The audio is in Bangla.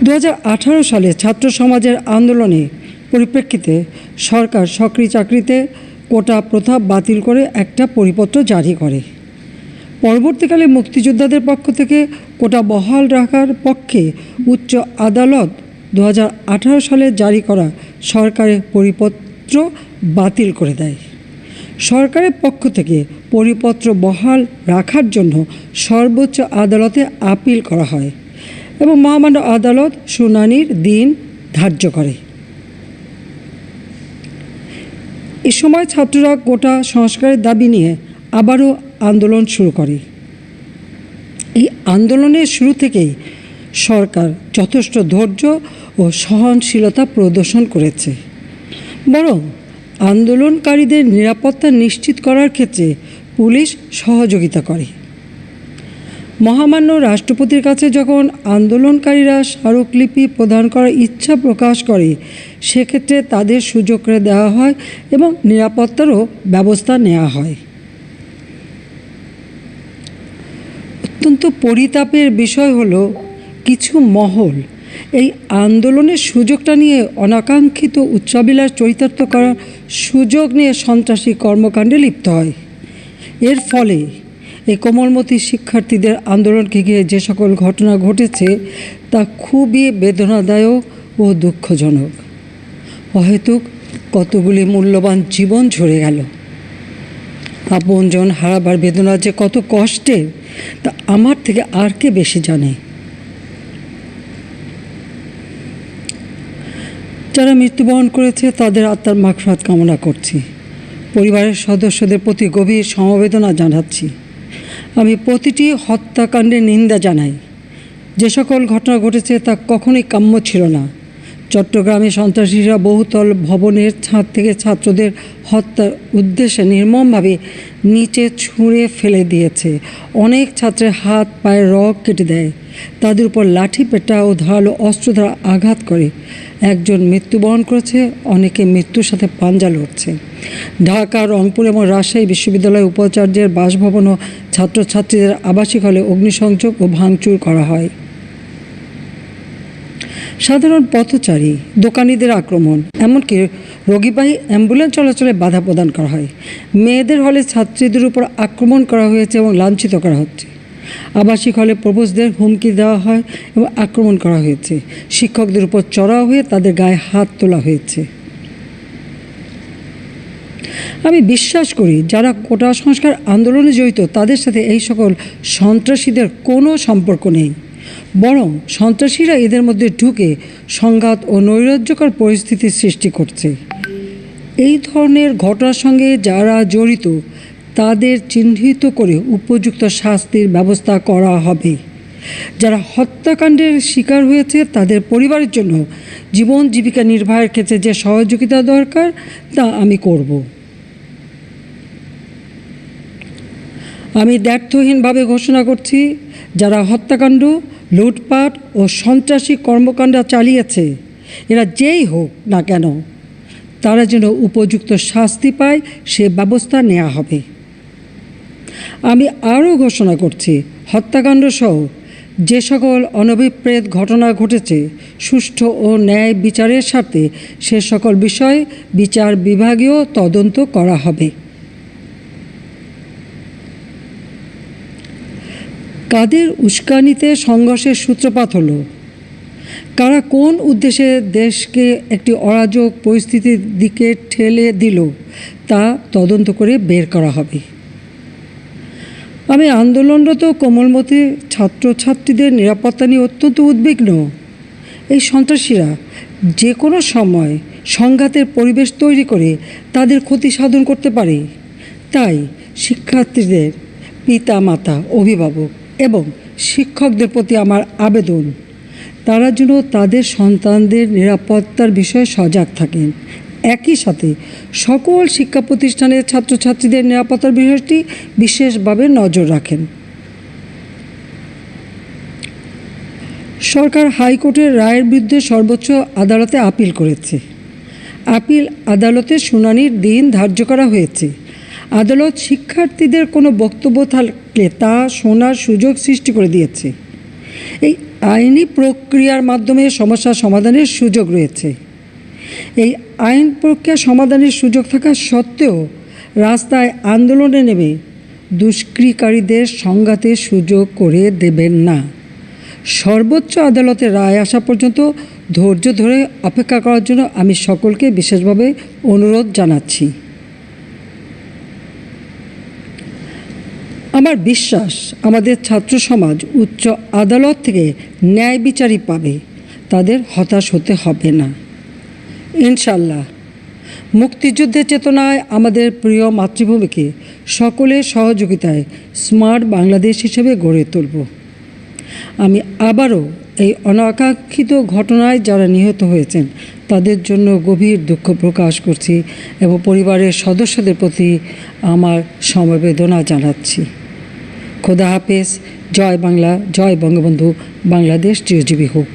2018 সালে ছাত্র সমাজের আন্দোলনে পরিপ্রেক্ষিতে সরকার সরকারি চাকরিতে কোটা প্রথা বাতিল করে একটা পরিপত্র জারি করে। পরবর্তীকালে মুক্তিযোদ্ধাদের পক্ষ থেকে কোটা বহাল রাখার পক্ষে উচ্চ আদালত 2018 সালে জারি করা সরকারের পরিপত্র বাতিল করে দেয়। সরকারের পক্ষ থেকে পরিপত্র বহাল রাখার জন্য সর্বোচ্চ আদালতে আপিল করা হয় এবং মহামান্য আদালত শুনানির দিন ধার্য করে। এ সময় ছাত্ররা কোটা সংস্কারের দাবি নিয়ে আবারও আন্দোলন শুরু করে। এই আন্দোলনের শুরু থেকেই সরকার যথেষ্ট ধৈর্য ও সহনশীলতা প্রদর্শন করেছে, বরং আন্দোলনকারীদের নিরাপত্তা নিশ্চিত করার ক্ষেত্রে পুলিশ সহযোগিতা করে। মহামান্য রাষ্ট্রপতির কাছে যখন আন্দোলনকারীরা স্মারকলিপি প্রদান করার ইচ্ছা প্রকাশ করে, সেক্ষেত্রে তাদের সুযোগ করে দেওয়া হয় এবং নিরাপত্তারও ব্যবস্থা নেওয়া হয়। অত্যন্ত পরিতাপের বিষয় হলো, কিছু মহল এই আন্দোলনের সুযোগটা নিয়ে অনাকাঙ্ক্ষিত উচ্চাবিলাস চরিতার্থ করার সুযোগ নিয়ে সন্ত্রাসী কর্মকাণ্ডে লিপ্ত হয়। এর ফলে এই কোমলমতি শিক্ষার্থীদের আন্দোলনকে ঘিরে যে সকল ঘটনা ঘটেছে তা খুবই বেদনাদায়ক ও দুঃখজনক। অহেতুক কতগুলি মূল্যবান জীবন ঝরে গেল। আপনজন হারাবার বেদনা যে কত কষ্টের তা আমার থেকে আর কে বেশি জানে। যারা মৃত্যুবরণ করেছে তাদের আত্মার মাগফিরাত কামনা করছি। পরিবারের সদস্যদের প্রতি গভীর সমবেদনা জানাচ্ছি। আমি প্রতিটি হত্যাকাণ্ডের নিন্দা জানাই। যে সকল ঘটনা ঘটেছে তা কখনোই কাম্য ছিল না। চট্টগ্রামে সন্ত্রাসীরা বহুতল ভবনের ছাদ থেকে ছাত্রদের হত্যার উদ্দেশ্যে নির্মমভাবে নিচে ছুঁড়ে ফেলে দিয়েছে। অনেক ছাত্রের হাত পায়ের রগ কেটে দেয়, তাদের উপর লাঠি পেটা ও ধারালো অস্ত্র দ্বারা আঘাত করে। একজন মৃত্যুবরণ করেছে, অনেকে মৃত্যুর সাথে পাঞ্জা লড়ছে। ঢাকা, রংপুর এবং রাজশাহী বিশ্ববিদ্যালয়ের উপাচার্যের বাসভবন ও ছাত্রছাত্রীদের আবাসিক হলে অগ্নিসংযোগ ও ভাঙচুর করা হয়। সাধারণ পথচারী, দোকানিদের আক্রমণ, এমনকি রোগীবাহী অ্যাম্বুলেন্স চলাচলে বাধা প্রদান করা হয়। মেয়েদের হলে ছাত্রীদের উপর আক্রমণ করা হয়েছে এবং লাঞ্ছিত করা হচ্ছে। আবাসিক হলে প্রবেশদের হুমকি দেওয়া হয় এবং আক্রমণ করা হয়েছে। শিক্ষকদের উপর চড়াও হয়ে তাদের গায়ে হাত তোলা হয়েছে। আমি বিশ্বাস করি, যারা কোটা সংস্কার আন্দোলনে জড়িত তাদের সাথে এই সকল সন্ত্রাসীদের কোনো সম্পর্ক নেই, বরং সন্ত্রাসীরা এদের মধ্যে ঢুকে সংঘাত ও নৈরাজ্যকর পরিস্থিতির সৃষ্টি করছে। এই ধরনের ঘটনার সঙ্গে যারা জড়িত তাদের চিহ্নিত করে উপযুক্ত শাস্তির ব্যবস্থা করা হবে। যারা হত্যাকাণ্ডের শিকার হয়েছে তাদের পরিবারের জন্য জীবন জীবিকা নির্বাহের ক্ষেত্রে যে সহযোগিতা দরকার তা আমি করব। আমি দ্ব্যর্থহীনভাবে ঘোষণা করছি, যারা হত্যাকাণ্ড, লুটপাট ও সন্ত্রাসী কর্মকাণ্ড চালিয়েছে, এরা যেই হোক না কেন, তারা যেন উপযুক্ত শাস্তি পায় সে ব্যবস্থা নেওয়া হবে। আমি আরও ঘোষণা করছি, হত্যাকাণ্ড সহ যে সকল অনভিপ্রেত ঘটনা ঘটেছে, সুষ্ঠু ও ন্যায় বিচারের স্বার্থে সে সকল বিষয়ে বিচার বিভাগীয় তদন্ত করা হবে। কাদের উস্কানিতে সংঘর্ষের সূত্রপাত হলো, কারা কোন উদ্দেশ্যে দেশকে একটি অরাজক পরিস্থিতির দিকে ঠেলে দিল তা তদন্ত করে বের করা হবে। আমি আন্দোলনরত কোমলমতি ছাত্রছাত্রীদের নিরাপত্তা নিয়ে অত্যন্ত উদ্বিগ্ন। এই সন্ত্রাসীরা যে কোনো সময় সংঘাতের পরিবেশ তৈরি করে তাদের ক্ষতি সাধন করতে পারে। তাই শিক্ষার্থীদের পিতা মাতা, অভিভাবক এবং শিক্ষকদের প্রতি আমার আবেদন, তারা যেন তাদের সন্তানদের নিরাপত্তার বিষয়ে সজাগ থাকেন। একই সাথে সকল শিক্ষা প্রতিষ্ঠানের ছাত্রছাত্রীদের নিরাপত্তার বিষয়টি বিশেষভাবে নজর রাখেন। সরকার হাইকোর্টের রায়ের বিরুদ্ধে সর্বোচ্চ আদালতে আপিল করেছে। আপিল আদালতে শুনানির দিন ধার্য করা হয়েছে। আদালত শিক্ষার্থীদের কোনো বক্তব্য থাকলে তা শোনার সুযোগ সৃষ্টি করে দিয়েছে। এই আইনি প্রক্রিয়ার মাধ্যমে সমস্যা সমাধানের সুযোগ রয়েছে। এই আইন প্রক্রিয়া সমাধানের সুযোগ থাকা সত্ত্বেও রাস্তায় আন্দোলনে নেমে দুষ্কৃতিকারীদের সংঘাতের সুযোগ করে দেবেন না। সর্বোচ্চ আদালতের রায় আসা পর্যন্ত ধৈর্য ধরে অপেক্ষা করার জন্য আমি সকলকে বিশেষভাবে অনুরোধ জানাচ্ছি। আমার বিশ্বাস আমাদের ছাত্র সমাজ উচ্চ আদালত থেকে ন্যায় বিচারই পাবে, তাদের হতাশ হতে হবে না ইনশাল্লাহ। মুক্তিযুদ্ধের চেতনায় আমাদের প্রিয় মাতৃভূমিকে সকলের সহযোগিতায় স্মার্ট বাংলাদেশ হিসেবে গড়ে তুলব। আমি আবারও এই অনাকাঙ্ক্ষিত ঘটনায় যারা নিহত হয়েছেন তাদের জন্য গভীর দুঃখ প্রকাশ করছি এবং পরিবারের সদস্যদের প্রতি আমার সমবেদনা জানাচ্ছি। খোদা হাফেজ। জয় বাংলা, জয় বঙ্গবন্ধু, বাংলাদেশ চিরজীবী হোক।